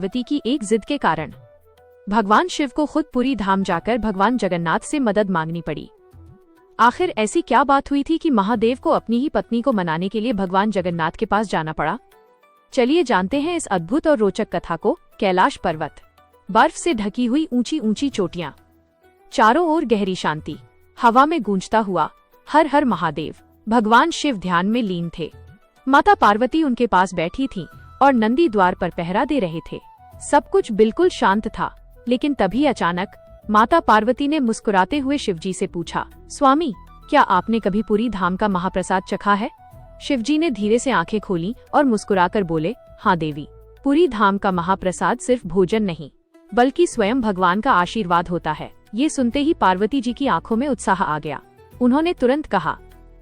पार्वती की एक जिद के कारण भगवान शिव को खुद पुरी धाम जाकर भगवान जगन्नाथ से मदद मांगनी पड़ी। आखिर ऐसी क्या बात हुई थी कि महादेव को अपनी ही पत्नी को मनाने के लिए भगवान जगन्नाथ के पास जाना पड़ा? चलिए जानते हैं इस अद्भुत और रोचक कथा को। कैलाश पर्वत, बर्फ से ढकी हुई ऊंची ऊंची चोटियां, चारों ओर गहरी शांति, हवा में गूंजता हुआ हर हर महादेव। भगवान शिव ध्यान में लीन थे। माता पार्वती उनके पास बैठी थीं और नंदी द्वार पर पहरा दे रहे थे। सब कुछ बिल्कुल शांत था, लेकिन तभी अचानक माता पार्वती ने मुस्कुराते हुए शिवजी से पूछा, स्वामी, क्या आपने कभी पुरी धाम का महाप्रसाद चखा है? शिवजी ने धीरे से आंखें खोली और मुस्कुराकर बोले, हाँ देवी, पुरी धाम का महाप्रसाद सिर्फ भोजन नहीं, बल्कि स्वयं भगवान का आशीर्वाद होता है। ये सुनते ही पार्वती जी की आंखों में उत्साह आ गया। उन्होंने तुरंत कहा,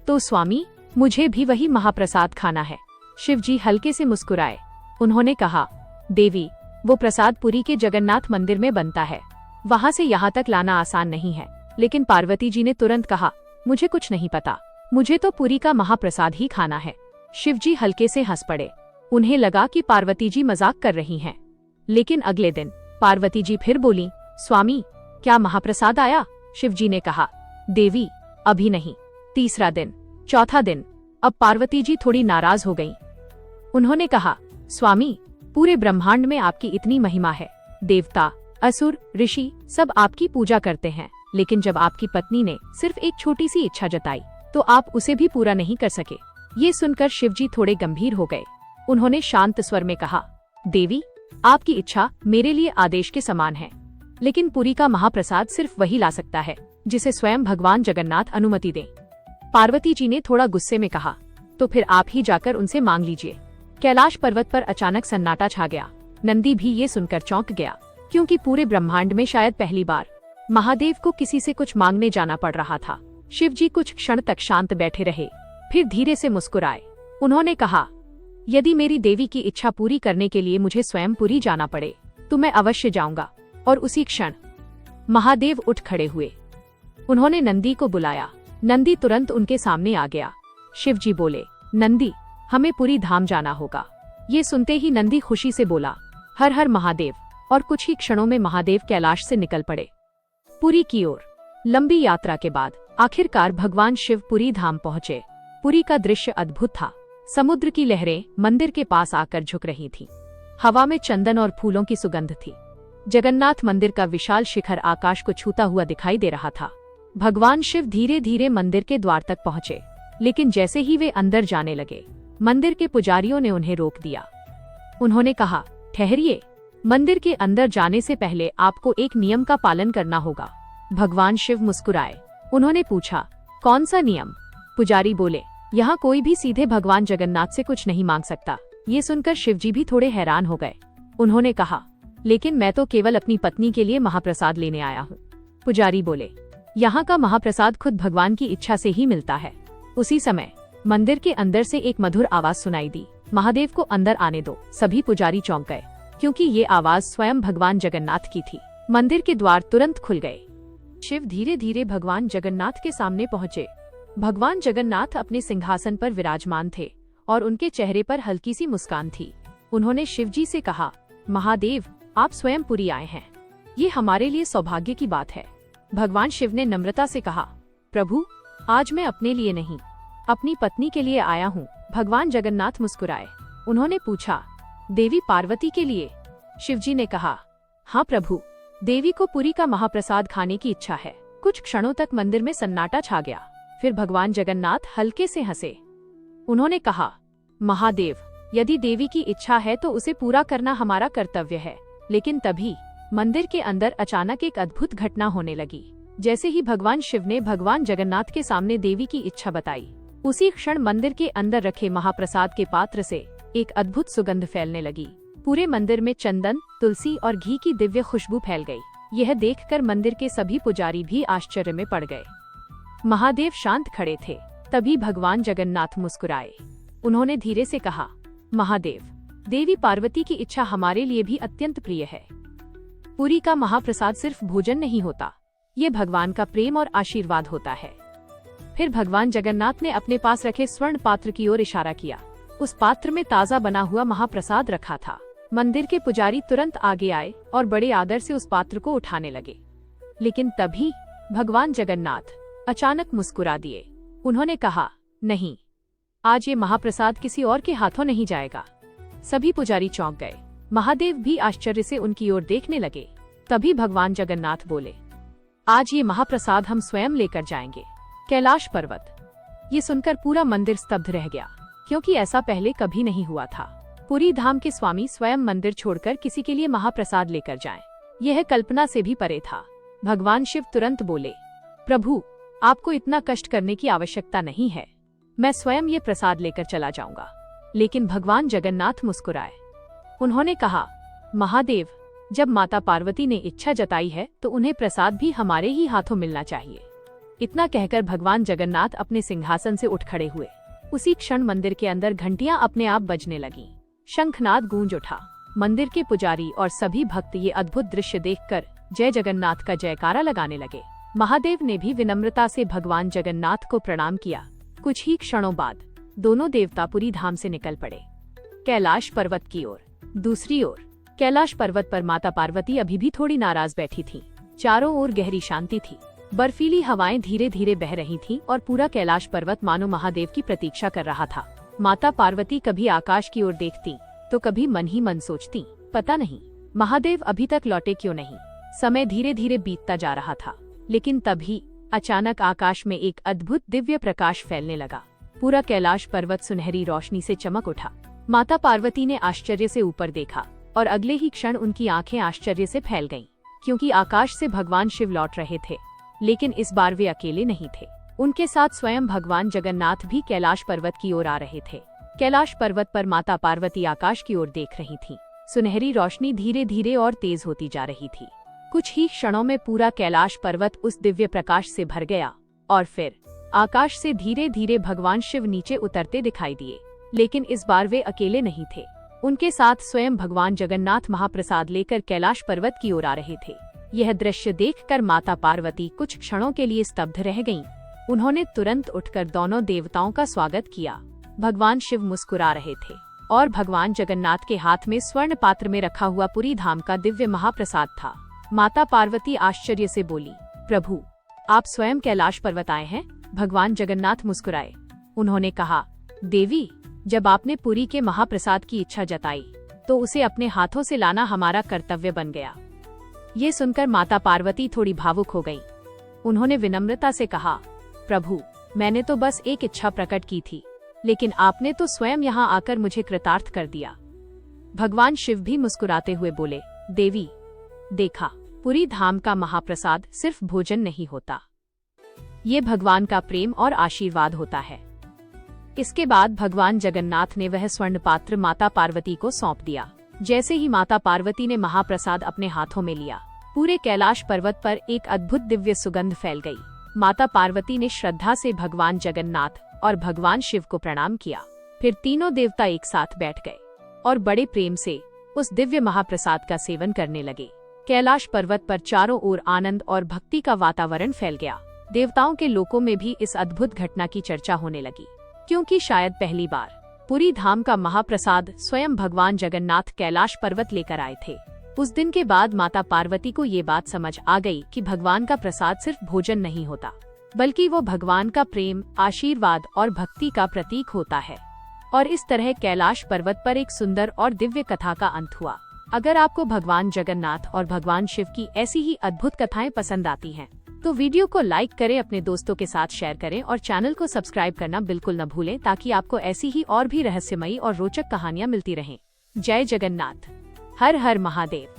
तो स्वामी, मुझे भी वही महाप्रसाद खाना है। शिवजी हल्के से मुस्कुराए। उन्होंने कहा, देवी, वो प्रसाद पुरी के जगन्नाथ मंदिर में बनता है, वहाँ से यहाँ तक लाना आसान नहीं है। लेकिन पार्वती जी ने तुरंत कहा, मुझे कुछ नहीं पता, मुझे तो पुरी का महाप्रसाद ही खाना है। शिवजी हल्के से हंस पड़े। उन्हें लगा कि पार्वती जी मजाक कर रही हैं। लेकिन अगले दिन पार्वती जी फिर बोली, स्वामी, क्या महाप्रसाद आया? शिवजी ने कहा, देवी, अभी नहीं। तीसरा दिन, चौथा दिन, अब पार्वती जी थोड़ी नाराज हो गईं। उन्होंने कहा, स्वामी, पूरे ब्रह्मांड में आपकी इतनी महिमा है, देवता, असुर, ऋषि सब आपकी पूजा करते हैं, लेकिन जब आपकी पत्नी ने सिर्फ एक छोटी सी इच्छा जताई तो आप उसे भी पूरा नहीं कर सके। ये सुनकर शिवजी थोड़े गंभीर हो गए। उन्होंने शांत स्वर में कहा, देवी, आपकी इच्छा मेरे लिए आदेश के समान है, लेकिन पुरी का महाप्रसाद सिर्फ वही ला सकता है जिसे स्वयं भगवान जगन्नाथ अनुमति दें। पार्वती जी ने थोड़ा गुस्से में कहा, तो फिर आप ही जाकर उनसे मांग लीजिए। कैलाश पर्वत पर अचानक सन्नाटा छा गया। नंदी भी ये सुनकर चौंक गया, क्योंकि पूरे ब्रह्मांड में शायद पहली बार महादेव को किसी से कुछ मांगने जाना पड़ रहा था। शिवजी कुछ क्षण तक शांत बैठे रहे, फिर धीरे से मुस्कुराए। उन्होंने कहा, यदि मेरी देवी की इच्छा पूरी करने के लिए मुझे स्वयं पुरी जाना पड़े तो मैं अवश्य जाऊंगा। और उसी क्षण महादेव उठ खड़े हुए। उन्होंने नंदी को बुलाया। नंदी तुरंत उनके सामने आ गया। शिवजी बोले, नंदी, हमें पुरी धाम जाना होगा। ये सुनते ही नंदी खुशी से बोला, हर हर महादेव। और कुछ ही क्षणों में महादेव कैलाश से निकल पड़े पुरी की ओर। लंबी यात्रा के बाद आखिरकार भगवान शिव पुरी धाम पहुँचे। पुरी का दृश्य अद्भुत था। समुद्र की लहरें मंदिर के पास आकर झुक रही थीं। हवा में चंदन और फूलों की सुगंध थी। जगन्नाथ मंदिर का विशाल शिखर आकाश को छूता हुआ दिखाई दे रहा था। भगवान शिव धीरे धीरे मंदिर के द्वार तक पहुँचे, लेकिन जैसे ही वे अंदर जाने लगे, मंदिर के पुजारियों ने उन्हें रोक दिया। उन्होंने कहा, ठहरिए, मंदिर के अंदर जाने से पहले आपको एक नियम का पालन करना होगा। भगवान शिव मुस्कुराए। उन्होंने पूछा, कौन सा नियम? पुजारी बोले, यहाँ कोई भी सीधे भगवान जगन्नाथ से कुछ नहीं मांग सकता। ये सुनकर शिवजी भी थोड़े हैरान हो गए। उन्होंने कहा, लेकिन मैं तो केवल अपनी पत्नी के लिए महाप्रसाद लेने आया हूँ। पुजारी बोले, यहाँ का महाप्रसाद खुद भगवान की इच्छा से ही मिलता है। उसी समय मंदिर के अंदर से एक मधुर आवाज सुनाई दी, महादेव को अंदर आने दो। सभी पुजारी चौंक गए, क्योंकि ये आवाज स्वयं भगवान जगन्नाथ की थी। मंदिर के द्वार तुरंत खुल गए। शिव धीरे धीरे भगवान जगन्नाथ के सामने पहुँचे। भगवान जगन्नाथ अपने सिंहासन पर विराजमान थे और उनके चेहरे पर हल्की सी मुस्कान थी। उन्होंने शिवजी से कहा, महादेव, आप स्वयं पुरी आए हैं, ये हमारे लिए सौभाग्य की बात है। भगवान शिव ने नम्रता से कहा, प्रभु, आज मैं अपने लिए नहीं, अपनी पत्नी के लिए आया हूँ। भगवान जगन्नाथ मुस्कुराए। उन्होंने पूछा, देवी पार्वती के लिए? शिवजी ने कहा, हाँ प्रभु, देवी को पुरी का महाप्रसाद खाने की इच्छा है। कुछ क्षणों तक मंदिर में सन्नाटा छा गया। फिर भगवान जगन्नाथ हल्के से हंसे। उन्होंने कहा, महादेव, यदि देवी की इच्छा है तो उसे पूरा करना हमारा कर्तव्य है। लेकिन तभी मंदिर के अंदर अचानक एक अद्भुत घटना होने लगी। जैसे ही भगवान शिव ने भगवान जगन्नाथ के सामने देवी की इच्छा बताई, उसी क्षण मंदिर के अंदर रखे महाप्रसाद के पात्र से एक अद्भुत सुगंध फैलने लगी। पूरे मंदिर में चंदन, तुलसी और घी की दिव्य खुशबू फैल गई। यह देखकर मंदिर के सभी पुजारी भी आश्चर्य में पड़ गए। महादेव शांत खड़े थे। तभी भगवान जगन्नाथ मुस्कुराए। उन्होंने धीरे से कहा, महादेव, देवी पार्वती की इच्छा हमारे लिए भी अत्यंत प्रिय है। पुरी का महाप्रसाद सिर्फ भोजन नहीं होता, ये भगवान का प्रेम और आशीर्वाद होता है। फिर भगवान जगन्नाथ ने अपने पास रखे स्वर्ण पात्र की ओर इशारा किया। उस पात्र में ताजा बना हुआ महाप्रसाद रखा था। मंदिर के पुजारी तुरंत आगे आए और बड़े आदर से उस पात्र को उठाने लगे। लेकिन तभी भगवान जगन्नाथ अचानक मुस्कुरा दिए। उन्होंने कहा, नहीं, आज ये महाप्रसाद किसी और के हाथों नहीं जाएगा। सभी पुजारी चौंक गए। महादेव भी आश्चर्य से उनकी ओर देखने लगे। तभी भगवान जगन्नाथ बोले, आज ये महाप्रसाद हम स्वयं लेकर जाएंगे, कैलाश पर्वत। ये सुनकर पूरा मंदिर स्तब्ध रह गया, क्योंकि ऐसा पहले कभी नहीं हुआ था। पुरी धाम के स्वामी स्वयं मंदिर छोड़कर किसी के लिए महाप्रसाद लेकर जाएं, यह कल्पना से भी परे था। भगवान शिव तुरंत बोले, प्रभु, आपको इतना कष्ट करने की आवश्यकता नहीं है, मैं स्वयं ये प्रसाद लेकर चला जाऊंगा। लेकिन भगवान जगन्नाथ मुस्कुराए। उन्होंने कहा, महादेव, जब माता पार्वती ने इच्छा जताई है तो उन्हें प्रसाद भी हमारे ही हाथों मिलना चाहिए। इतना कहकर भगवान जगन्नाथ अपने सिंहासन से उठ खड़े हुए। उसी क्षण मंदिर के अंदर घंटियां अपने आप बजने लगीं। शंखनाद गूंज उठा। मंदिर के पुजारी और सभी भक्त ये अद्भुत दृश्य देखकर जय जगन्नाथ का जयकारा लगाने लगे। महादेव ने भी विनम्रता से भगवान जगन्नाथ को प्रणाम किया। कुछ ही क्षणों बाद दोनों देवता पुरी धाम से निकल पड़े, कैलाश पर्वत की ओर। दूसरी ओर कैलाश पर्वत पर माता पार्वती अभी भी थोड़ी नाराज बैठी थीं। चारों ओर गहरी शांति थी। बर्फीली हवाएं धीरे धीरे बह रही थीं और पूरा कैलाश पर्वत मानो महादेव की प्रतीक्षा कर रहा था। माता पार्वती कभी आकाश की ओर देखती तो कभी मन ही मन सोचती, पता नहीं महादेव अभी तक लौटे क्यों नहीं। समय धीरे धीरे बीतता जा रहा था, लेकिन तभी अचानक आकाश में एक अद्भुत दिव्य प्रकाश फैलने लगा। पूरा कैलाश पर्वत सुनहरी रोशनी से चमक उठा। माता पार्वती ने आश्चर्य से ऊपर देखा और अगले ही क्षण उनकी आंखें आश्चर्य से फैल गईं, क्योंकि आकाश से भगवान शिव लौट रहे थे। लेकिन इस बार वे अकेले नहीं थे, उनके साथ स्वयं भगवान जगन्नाथ भी कैलाश पर्वत की ओर आ रहे थे। कैलाश पर्वत पर माता पार्वती आकाश की ओर देख रही थीं। सुनहरी रोशनी धीरे धीरे और तेज होती जा रही थी। कुछ ही क्षणों में पूरा कैलाश पर्वत उस दिव्य प्रकाश से भर गया और फिर आकाश से धीरे धीरे भगवान शिव नीचे उतरते दिखाई दिए। लेकिन इस बार वे अकेले नहीं थे, उनके साथ स्वयं भगवान जगन्नाथ महाप्रसाद लेकर कैलाश पर्वत की ओर आ रहे थे। यह दृश्य देखकर माता पार्वती कुछ क्षणों के लिए स्तब्ध रह गईं। उन्होंने तुरंत उठकर दोनों देवताओं का स्वागत किया। भगवान शिव मुस्कुरा रहे थे और भगवान जगन्नाथ के हाथ में स्वर्ण पात्र में रखा हुआ पुरी धाम का दिव्य महाप्रसाद था। माता पार्वती आश्चर्य से बोली, प्रभु, आप स्वयं कैलाश पर्वत आए हैं? भगवान जगन्नाथ मुस्कुराए। उन्होंने कहा, देवी, जब आपने पुरी के महाप्रसाद की इच्छा जताई तो उसे अपने हाथों से लाना हमारा कर्तव्य बन गया। ये सुनकर माता पार्वती थोड़ी भावुक हो गईं। उन्होंने विनम्रता से कहा, प्रभु, मैंने तो बस एक इच्छा प्रकट की थी, लेकिन आपने तो स्वयं यहाँ आकर मुझे कृतार्थ कर दिया। भगवान शिव भी मुस्कुराते हुए बोले, देवी, देखा, पुरी धाम का महाप्रसाद सिर्फ भोजन नहीं होता, ये भगवान का प्रेम और आशीर्वाद होता है। इसके बाद भगवान जगन्नाथ ने वह स्वर्ण पात्र माता पार्वती को सौंप दिया। जैसे ही माता पार्वती ने महाप्रसाद अपने हाथों में लिया, पूरे कैलाश पर्वत पर एक अद्भुत दिव्य सुगंध फैल गई। माता पार्वती ने श्रद्धा से भगवान जगन्नाथ और भगवान शिव को प्रणाम किया। फिर तीनों देवता एक साथ बैठ गए और बड़े प्रेम से उस दिव्य महाप्रसाद का सेवन करने लगे। कैलाश पर्वत पर चारों ओर आनंद और भक्ति का वातावरण फैल गया। देवताओं के लोकों में भी इस अद्भुत घटना की चर्चा होने लगी, क्योंकि शायद पहली बार पुरी धाम का महाप्रसाद स्वयं भगवान जगन्नाथ कैलाश पर्वत लेकर आए थे। उस दिन के बाद माता पार्वती को ये बात समझ आ गई कि भगवान का प्रसाद सिर्फ भोजन नहीं होता, बल्कि वो भगवान का प्रेम, आशीर्वाद और भक्ति का प्रतीक होता है। और इस तरह कैलाश पर्वत पर एक सुंदर और दिव्य कथा का अंत हुआ। अगर आपको भगवान जगन्नाथ और भगवान शिव की ऐसी ही अद्भुत कथाएं पसंद आती हैं, तो वीडियो को लाइक करें, अपने दोस्तों के साथ शेयर करें और चैनल को सब्सक्राइब करना बिल्कुल न भूलें, ताकि आपको ऐसी ही और भी रहस्यमयी और रोचक कहानियां मिलती रहें। जय जगन्नाथ। हर हर महादेव।